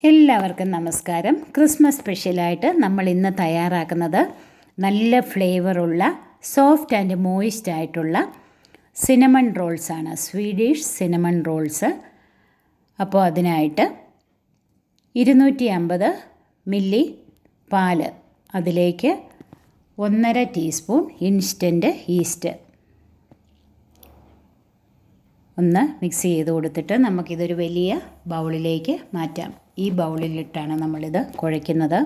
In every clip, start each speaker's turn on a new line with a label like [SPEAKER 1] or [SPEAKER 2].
[SPEAKER 1] എല്ലാവർക്കും നമസ്കാരം. ക്രിസ്മസ് സ്പെഷ്യലായിട്ട് നമ്മൾ ഇന്ന് തയ്യാറാക്കുന്നത് നല്ല ഫ്ലേവറുള്ള സോഫ്റ്റ് ആൻഡ് മോയിസ്റ്റ് ആയിട്ടുള്ള സിനമൺ റോൾസാണ്. Swedish cinnamon rolls. അപ്പോൾ അതിനായിട്ട് 250 മില്ലി പാല്, അതിലേക്ക് 1.5 ടീസ്പൂൺ ഇൻസ്റ്റൻറ്റ് ഈസ്റ്റ് ഒന്ന് മിക്സ് ചെയ്ത് കൊടുത്തിട്ട് നമുക്കിതൊരു വലിയ ബൗളിലേക്ക് മാറ്റാം. ഈ ബൗളിലിട്ടാണ് നമ്മളിത് കുഴയ്ക്കുന്നത്.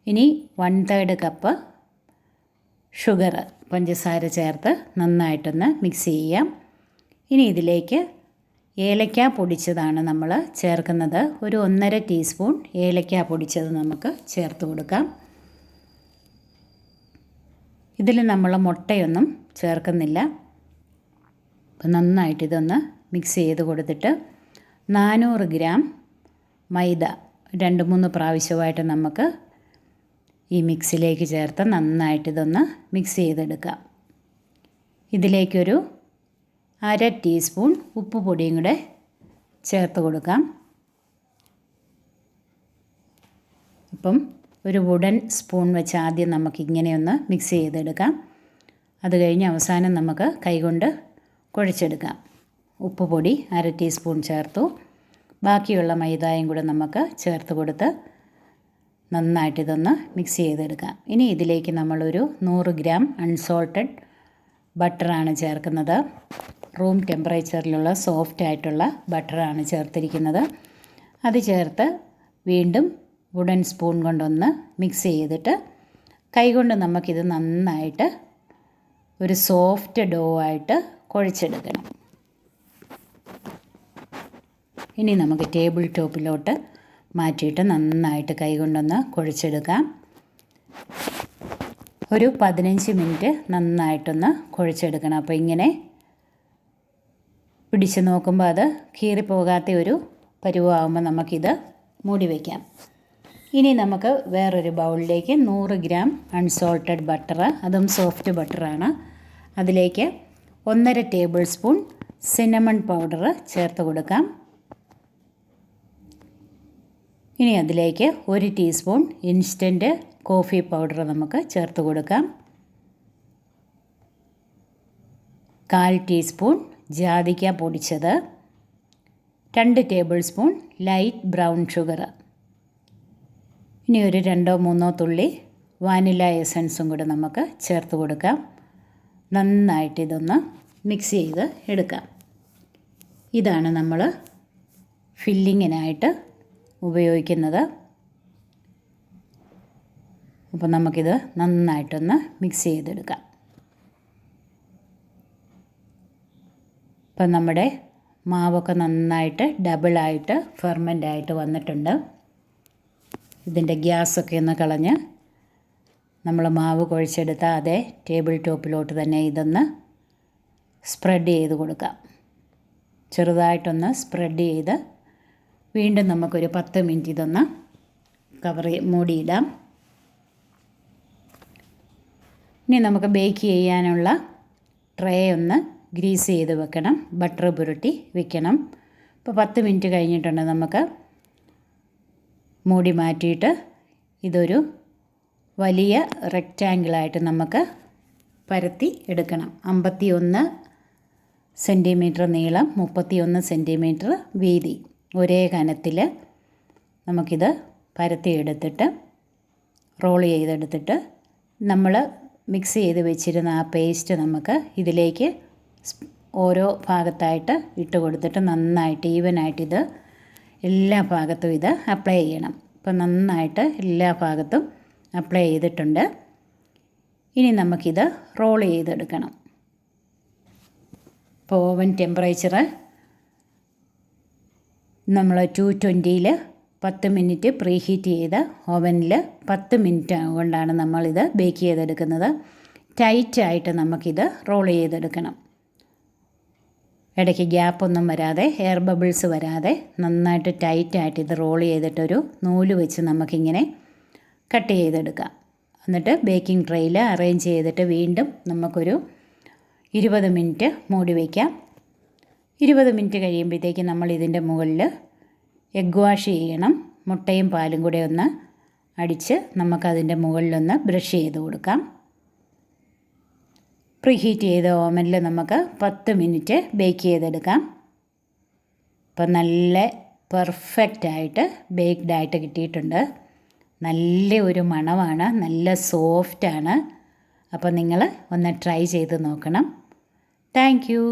[SPEAKER 1] ഇനി 1/3 കപ്പ് ഷുഗർ, പഞ്ചസാര ചേർത്ത് നന്നായിട്ടൊന്ന് മിക്സ് ചെയ്യാം. ഇനി ഇതിലേക്ക് ഏലക്ക പൊടിച്ചതാണ് നമ്മൾ ചേർക്കുന്നത്. ഒരു 1.5 ടീസ്പൂൺ ഏലക്ക പൊടിച്ചത് നമുക്ക് ചേർത്ത് കൊടുക്കാം. ഇതിൽ നമ്മൾ മുട്ടയൊന്നും ചേർക്കുന്നില്ല. അപ്പോൾ നന്നായിട്ട് ഇതൊന്ന് മിക്സ് ചെയ്ത് കൊടുത്തിട്ട് 400 ഗ്രാം മൈദ 2-3 പ്രാവശ്യമായിട്ട് നമുക്ക് ഈ മിക്സിലേക്ക് ചേർത്ത് നന്നായിട്ട് ഇതൊന്ന് മിക്സ് ചെയ്തെടുക്കാം. ഇതിലേക്കൊരു 1/2 ടീസ്പൂൺ ഉപ്പ് പൊടിയും കൂടെ ചേർത്ത് കൊടുക്കാം. അപ്പം ഒരു വുഡൻ സ്പൂൺ വെച്ച് ആദ്യം നമുക്കിങ്ങനെയൊന്ന് മിക്സ് ചെയ്തെടുക്കാം. അത് കഴിഞ്ഞ് അവസാനം നമുക്ക് കൈകൊണ്ട് കുഴച്ചെടുക്കാം. ഉപ്പ് പൊടി 1/2 ടീസ്പൂൺ ചേർത്തു. ബാക്കിയുള്ള മൈദയും കൂടെ നമുക്ക് ചേർത്ത് കൊടുത്ത് നന്നായിട്ടിതൊന്ന് മിക്സ് ചെയ്തെടുക്കാം. ഇനി ഇതിലേക്ക് നമ്മളൊരു 100 ഗ്രാം അൺസോൾട്ടഡ് ബട്ടറാണ് ചേർക്കുന്നത്. റൂം ടെമ്പറേച്ചറിലുള്ള സോഫ്റ്റ് ആയിട്ടുള്ള ബട്ടറാണ് ചേർത്തിരിക്കുന്നത്. അത് ചേർത്ത് വീണ്ടും വുഡൻ സ്പൂൺ കൊണ്ടൊന്ന് മിക്സ് ചെയ്തിട്ട് കൈകൊണ്ട് നമുക്കിത് നന്നായിട്ട് ഒരു സോഫ്റ്റ് ഡോ ആയിട്ട് കുഴച്ചെടുക്കണം. ഇനി നമുക്ക് ടേബിൾ ടോപ്പിലോട്ട് മാറ്റിയിട്ട് നന്നായിട്ട് കൈകൊണ്ടൊന്ന് കുഴച്ചെടുക്കാം. ഒരു 15 മിനിറ്റ് നന്നായിട്ടൊന്ന് കുഴച്ചെടുക്കണം. അപ്പോൾ ഇങ്ങനെ പിടിച്ച് നോക്കുമ്പോൾ അത് കീറിപ്പോകാത്ത ഒരു പരുവാകുമ്പോൾ നമുക്കിത് മൂടി വയ്ക്കാം. ഇനി നമുക്ക് വേറൊരു ബൗളിലേക്ക് 100 ഗ്രാം അൺസോൾട്ടഡ് ബട്ടർ, അതും സോഫ്റ്റ് ബട്ടറാണ്, അതിലേക്ക് 1.5 ടേബിൾ സ്പൂൺ സിനമൺ പൗഡർ ചേർത്ത് കൊടുക്കാം. ഇനി അതിലേക്ക് 1 ടീസ്പൂൺ ഇൻസ്റ്റൻറ്റ് കോഫി പൗഡർ നമുക്ക് ചേർത്ത് കൊടുക്കാം. 1/4 ടീസ്പൂൺ ജാതിക്ക പൊടിച്ചത്, 2 table spoon light brown sugar, ഇനി ഒരു 2-3 തുള്ളി വാനില എസൻസും കൂടെ നമുക്ക് ചേർത്ത് കൊടുക്കാം. നന്നായിട്ട് ഇതൊന്ന് മിക്സ് ചെയ്ത് എടുക്കാം. ഇതാണ് നമ്മൾ ഫില്ലിങ്ങിനായിട്ട് ഉപയോഗിക്കുന്നത്. അപ്പോൾ നമുക്കിത് നന്നായിട്ടൊന്ന് മിക്സ് ചെയ്തെടുക്കാം. ഇപ്പം നമ്മുടെ മാവൊക്കെ നന്നായിട്ട് ഡബിളായിട്ട് ഫെർമെൻ്റായിട്ട് വന്നിട്ടുണ്ട്. ഇതിൻ്റെ ഗ്യാസൊക്കെ ഒന്ന് കളഞ്ഞ് നമ്മൾ മാവ് കുഴച്ചെടുത്ത അതേ ടേബിൾ ടോപ്പിലോട്ട് തന്നെ ഇതൊന്ന് സ്പ്രെഡ് ചെയ്ത് കൊടുക്കാം. ചെറുതായിട്ടൊന്ന് സ്പ്രെഡ് ചെയ്ത് വീണ്ടും നമുക്കൊരു 10 മിനിറ്റ് ഇതൊന്ന് മൂടിയിടാം. ഇനി നമുക്ക് ബേക്ക് ചെയ്യാനുള്ള ട്രേ ഒന്ന് ഗ്രീസ് ചെയ്ത് വെക്കണം, ബട്ടർ പുരട്ടി വെക്കണം. ഇപ്പോൾ 10 മിനിറ്റ് കഴിഞ്ഞിട്ടുണ്ട്. നമുക്ക് മൂടി മാറ്റിയിട്ട് ഇതൊരു വലിയ റെക്റ്റാങ്കിളായിട്ട് നമുക്ക് പരത്തി എടുക്കണം. 51 സെൻറ്റിമീറ്റർ നീളം, 31 സെൻറ്റിമീറ്റർ വീതി, ഒരേ കനത്തിൽ നമുക്കിത് പരത്തി എടുത്തിട്ട് റോൾ ചെയ്തെടുത്തിട്ട് നമ്മൾ മിക്സ് ചെയ്ത് വെച്ചിരുന്ന ആ പേസ്റ്റ് നമുക്ക് ഇതിലേക്ക് ഓരോ ഭാഗത്തായിട്ട് ഇട്ട് കൊടുത്തിട്ട് നന്നായിട്ട് ഈവനായിട്ട് ഇത് എല്ലാ ഭാഗത്തും ഇത് അപ്ലൈ ചെയ്യണം. ഇപ്പം നന്നായിട്ട് എല്ലാ ഭാഗത്തും അപ്ലൈ ചെയ്തിട്ടുണ്ട്. ഇനി നമുക്കിത് റോൾ ചെയ്തെടുക്കണം. ഇപ്പോൾ ഓവൻ ടെമ്പറേച്ചർ നമ്മൾ 220-ൽ 10 മിനിറ്റ് പ്രീ ഹീറ്റ് ചെയ്ത ഓവനിൽ 10 മിനിറ്റ് കൊണ്ടാണ് നമ്മളിത് ബേക്ക് ചെയ്തെടുക്കുന്നത്. ടൈറ്റായിട്ട് നമുക്കിത് റോൾ ചെയ്തെടുക്കണം. ഇടയ്ക്ക് ഗ്യാപ്പൊന്നും വരാതെ, എയർ ബബിൾസ് വരാതെ നന്നായിട്ട് ടൈറ്റായിട്ട് ഇത് റോൾ ചെയ്തിട്ടൊരു നൂല് വെച്ച് നമുക്കിങ്ങനെ കട്ട് ചെയ്തെടുക്കാം. എന്നിട്ട് ബേക്കിംഗ് ട്രേയിൽ അറേഞ്ച് ചെയ്തിട്ട് വീണ്ടും നമുക്കൊരു 20 മിനിറ്റ് മൂടി വയ്ക്കാം. 20 മിനിറ്റ് കഴിയുമ്പോഴത്തേക്ക് നമ്മൾ ഇതിൻ്റെ മുകളിൽ എഗ് വാഷ് ചെയ്യണം. മുട്ടയും പാലും കൂടെ ഒന്ന് അടിച്ച് നമുക്കതിൻ്റെ മുകളിലൊന്ന് ബ്രഷ് ചെയ്ത് കൊടുക്കാം. പ്രീഹീറ്റ് ചെയ്ത ഓവനിൽ നമുക്ക് 10 മിനിറ്റ് ബേക്ക് ചെയ്തെടുക്കാം. അപ്പം നല്ല പെർഫെക്റ്റായിട്ട് ബേക്ക്ഡായിട്ട് കിട്ടിയിട്ടുണ്ട്. നല്ല ഒരു മണമാണ്, നല്ല സോഫ്റ്റാണ്. അപ്പോൾ നിങ്ങൾ ഒന്ന് ട്രൈ ചെയ്ത് നോക്കണം. Thank you.